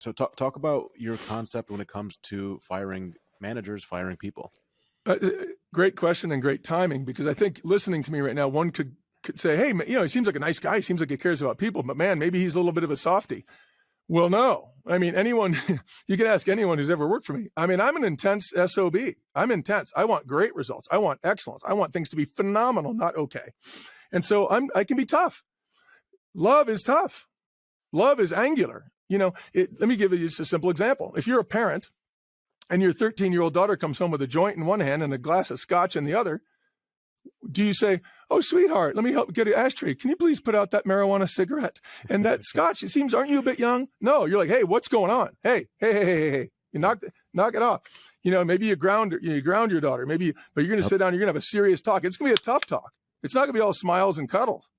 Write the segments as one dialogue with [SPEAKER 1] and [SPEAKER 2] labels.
[SPEAKER 1] So talk about your concept when it comes to firing managers, firing people.
[SPEAKER 2] Great question and great timing, because I think listening to me right now, one could say, hey, he seems like a nice guy. He seems like he cares about people, but man, maybe he's a little bit of a softie. Well, no. I mean, anyone, you can ask anyone who's ever worked for me. I mean, I'm an intense SOB. I'm intense. I want great results. I want excellence. I want things to be phenomenal, not okay. And so I can be tough. Love is tough. Love is angular. Let me give you just a simple example. If you're a parent and your 13-year-old daughter comes home with a joint in one hand and a glass of scotch in the other, do you say, oh, sweetheart, let me help get an ashtray. Can you please put out that marijuana cigarette and that scotch? It seems, aren't you a bit young? No, you're like, hey, what's going on? Hey. You knock it off. Maybe you ground your daughter, but you're going to sit down, you're going to have a serious talk. It's going to be a tough talk. It's not going to be all smiles and cuddles.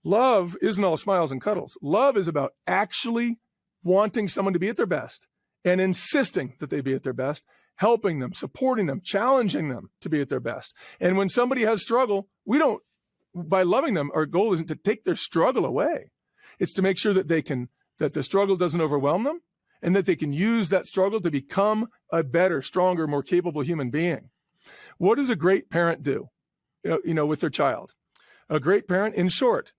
[SPEAKER 2] Love isn't all smiles and cuddles. Love is about actually wanting someone to be at their best and insisting that they be at their best, helping them, supporting them, challenging them to be at their best. And when somebody has struggle, by loving them, our goal isn't to take their struggle away. It's to make sure that that the struggle doesn't overwhelm them and that they can use that struggle to become a better, stronger, more capable human being. What does a great parent do, with their child? A great parent, in short,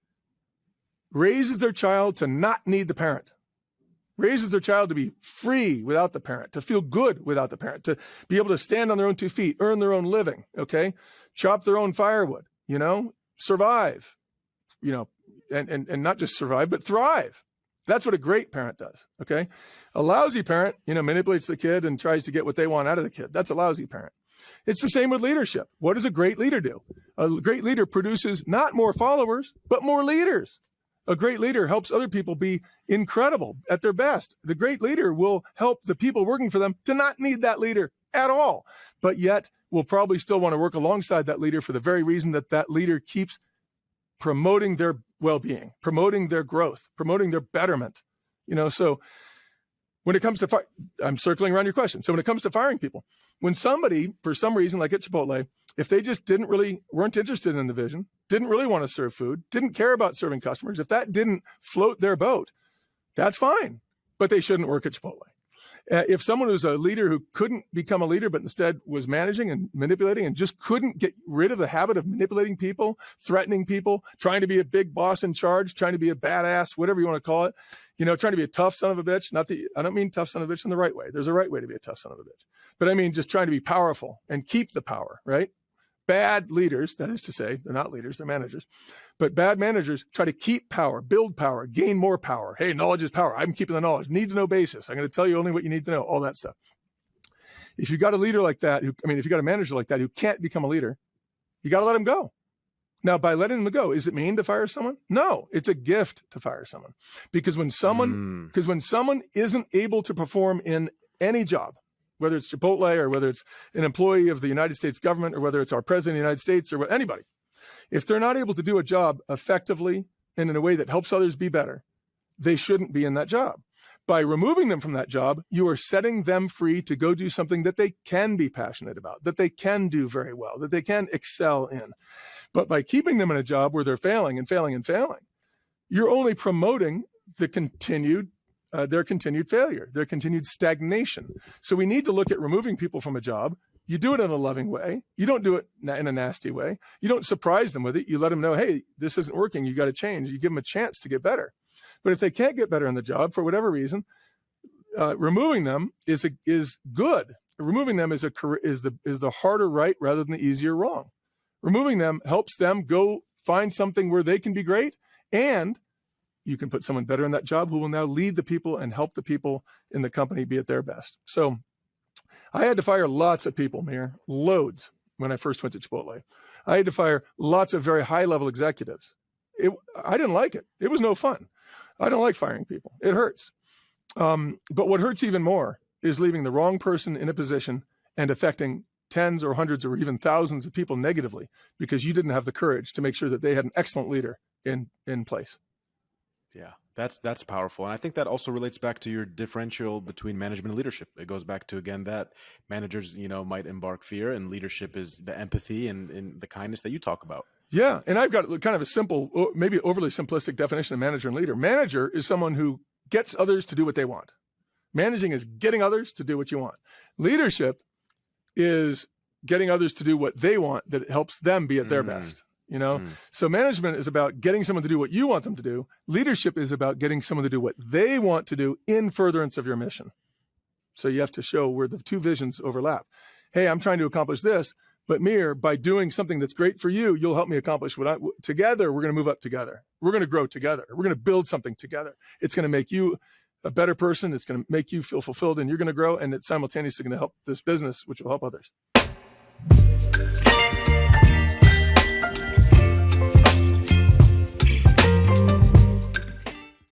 [SPEAKER 2] raises their child to not need the parent. Raises their child to be free without the parent, to feel good without the parent, to be able to stand on their own 2 feet, earn their own living, okay? Chop their own firewood, survive, and not just survive, but thrive. That's what a great parent does, okay? A lousy parent, manipulates the kid and tries to get what they want out of the kid. That's a lousy parent. It's the same with leadership. What does a great leader do? A great leader produces not more followers, but more leaders. A great leader helps other people be incredible at their best. The great leader will help the people working for them to not need that leader at all, but yet will probably still want to work alongside that leader for the very reason that that leader keeps promoting their well-being, promoting their growth, promoting their betterment. So when it comes to I'm circling around your question. So when it comes to firing people, when somebody, for some reason, like at Chipotle, if they just weren't interested in the vision, didn't really want to serve food, didn't care about serving customers, if that didn't float their boat, that's fine, but they shouldn't work at Chipotle. If someone was a leader who couldn't become a leader, but instead was managing and manipulating and just couldn't get rid of the habit of manipulating people, threatening people, trying to be a big boss in charge, trying to be a badass, whatever you want to call it, trying to be a tough son of a bitch. I don't mean tough son of a bitch in the right way. There's a right way to be a tough son of a bitch. But I mean just trying to be powerful and keep the power, right? Bad leaders, that is to say, they're not leaders, they're managers. But bad managers try to keep power, build power, gain more power. Hey, knowledge is power. I'm keeping the knowledge. Need to know basis. I'm going to tell you only what you need to know, all that stuff. If you've got a leader like that, if you've got a manager like that who can't become a leader, you got to let him go. Now, by letting them go, is it mean to fire someone? No, it's a gift to fire someone. Because when someone isn't able to perform in any job, whether it's Chipotle or whether it's an employee of the United States government or whether it's our president of the United States or anybody, if they're not able to do a job effectively and in a way that helps others be better, they shouldn't be in that job. By removing them from that job, you are setting them free to go do something that they can be passionate about, that they can do very well, that they can excel in. But by keeping them in a job where they're failing and failing and failing, you're only promoting their continued failure, their continued stagnation. So we need to look at removing people from a job. You do it in a loving way. You don't do it in a nasty way. You don't surprise them with it. You let them know, hey, this isn't working. You got to change. You give them a chance to get better. But if they can't get better in the job for whatever reason, removing them is good. Removing them is the harder right rather than the easier wrong. Removing them helps them go find something where they can be great, and you can put someone better in that job who will now lead the people and help the people in the company be at their best. So I had to fire lots of people, Mir, loads, when I first went to Chipotle. I had to fire lots of very high-level executives. I didn't like it. It was no fun. I don't like firing people. It hurts. But what hurts even more is leaving the wrong person in a position and affecting tens or hundreds or even thousands of people negatively because you didn't have the courage to make sure that they had an excellent leader in place.
[SPEAKER 1] Yeah, that's powerful. And I think that also relates back to your differential between management and leadership. It goes back to, again, that managers, might embark fear, and leadership is the empathy and the kindness that you talk about.
[SPEAKER 2] Yeah. And I've got kind of a simple, maybe overly simplistic definition of manager and leader. Manager is someone who gets others to do what they want. Managing is getting others to do what you want. Leadership is getting others to do what they want that helps them be at their best. So management is about getting someone to do what you want them to do. Leadership is about getting someone to do what they want to do in furtherance of your mission. So you have to show where the two visions overlap. Hey, I'm trying to accomplish this, but Mir, by doing something that's great for you, you'll help me accomplish together. We're going to move up together. We're going to grow together. We're going to build something together. It's going to make you a better person. It's going to make you feel fulfilled, and you're going to grow, and it's simultaneously going to help this business, which will help others.